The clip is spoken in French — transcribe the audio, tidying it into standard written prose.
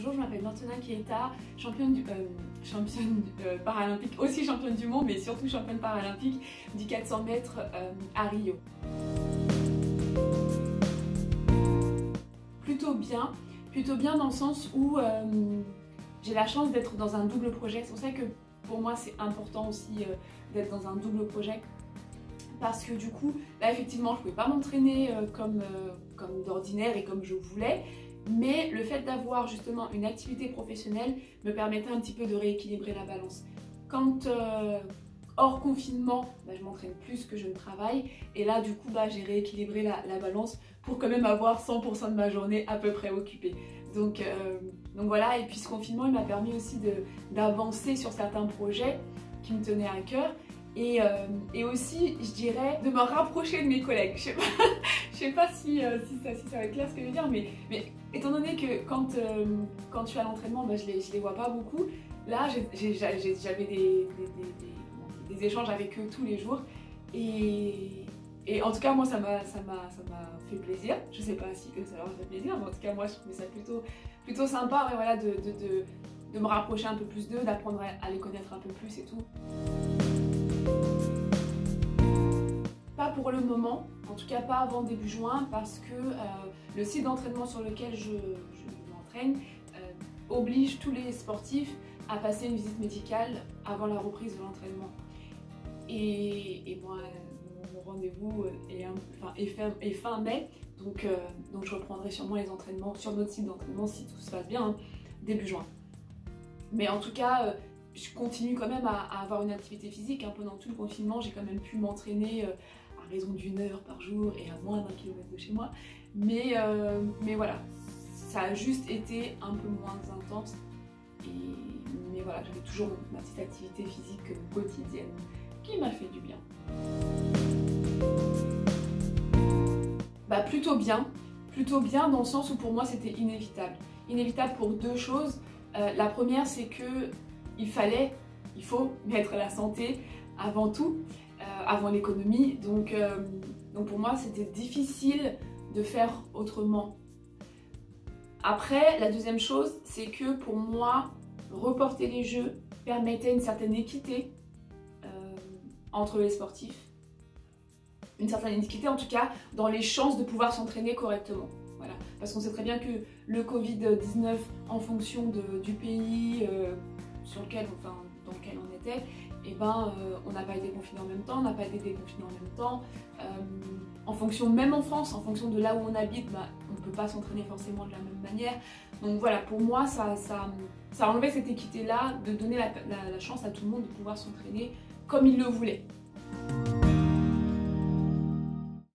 Bonjour, je m'appelle Martina Keita, championne paralympique, aussi championne du monde, mais surtout championne paralympique du 400 mètres à Rio. Plutôt bien dans le sens où j'ai la chance d'être dans un double projet. C'est pour ça que pour moi c'est important aussi d'être dans un double projet. Parce que du coup, là effectivement, je ne pouvais pas m'entraîner comme d'ordinaire et comme je voulais. Mais le fait d'avoir justement une activité professionnelle me permettait un petit peu de rééquilibrer la balance. Quand hors confinement, je m'entraîne plus que je ne travaille. Et là du coup, j'ai rééquilibré la balance pour quand même avoir 100% de ma journée à peu près occupée. Donc voilà, et puis ce confinement, il m'a permis aussi d'avancer sur certains projets qui me tenaient à cœur. Et aussi, je dirais, de me rapprocher de mes collègues. Je sais pas si ça va être clair ce que je veux dire, mais étant donné que quand je suis à l'entraînement, je les vois pas beaucoup, là j'avais des échanges avec eux tous les jours. Et en tout cas, moi ça m'a fait plaisir. Je sais pas si eux ça leur a fait plaisir, mais en tout cas, moi je trouvais ça plutôt sympa, ouais, voilà, de me rapprocher un peu plus d'eux, d'apprendre à les connaître un peu plus et tout. Pas pour le moment, en tout cas pas avant début juin, parce que le site d'entraînement sur lequel je m'entraîne oblige tous les sportifs à passer une visite médicale avant la reprise de l'entraînement. Et moi, mon rendez-vous est fin mai, donc je reprendrai sûrement les entraînements sur notre site d'entraînement si tout se passe bien, début juin. Mais en tout cas, je continue quand même à avoir une activité physique. Pendant tout le confinement, j'ai quand même pu m'entraîner à raison d'1 heure par jour et à moins d'1 kilomètre de chez moi. Mais voilà, ça a juste été un peu moins intense. Mais voilà, j'avais toujours ma petite activité physique quotidienne qui m'a fait du bien. Plutôt bien dans le sens où pour moi c'était inévitable. Inévitable pour deux choses. La première, c'est que il faut mettre la santé avant tout, avant l'économie. Donc pour moi, c'était difficile de faire autrement. Après, la deuxième chose, c'est que pour moi, reporter les Jeux permettait une certaine équité entre les sportifs. Une certaine équité, en tout cas, dans les chances de pouvoir s'entraîner correctement. Voilà. Parce qu'on sait très bien que le Covid-19, en fonction du pays dans lequel on était, on n'a pas été confiné en même temps, on n'a pas été déconfiné en même temps. En fonction, même en France, en fonction de là où on habite, on ne peut pas s'entraîner forcément de la même manière. Donc voilà, pour moi, ça enlevait cette équité-là, de donner la chance à tout le monde de pouvoir s'entraîner comme il le voulait.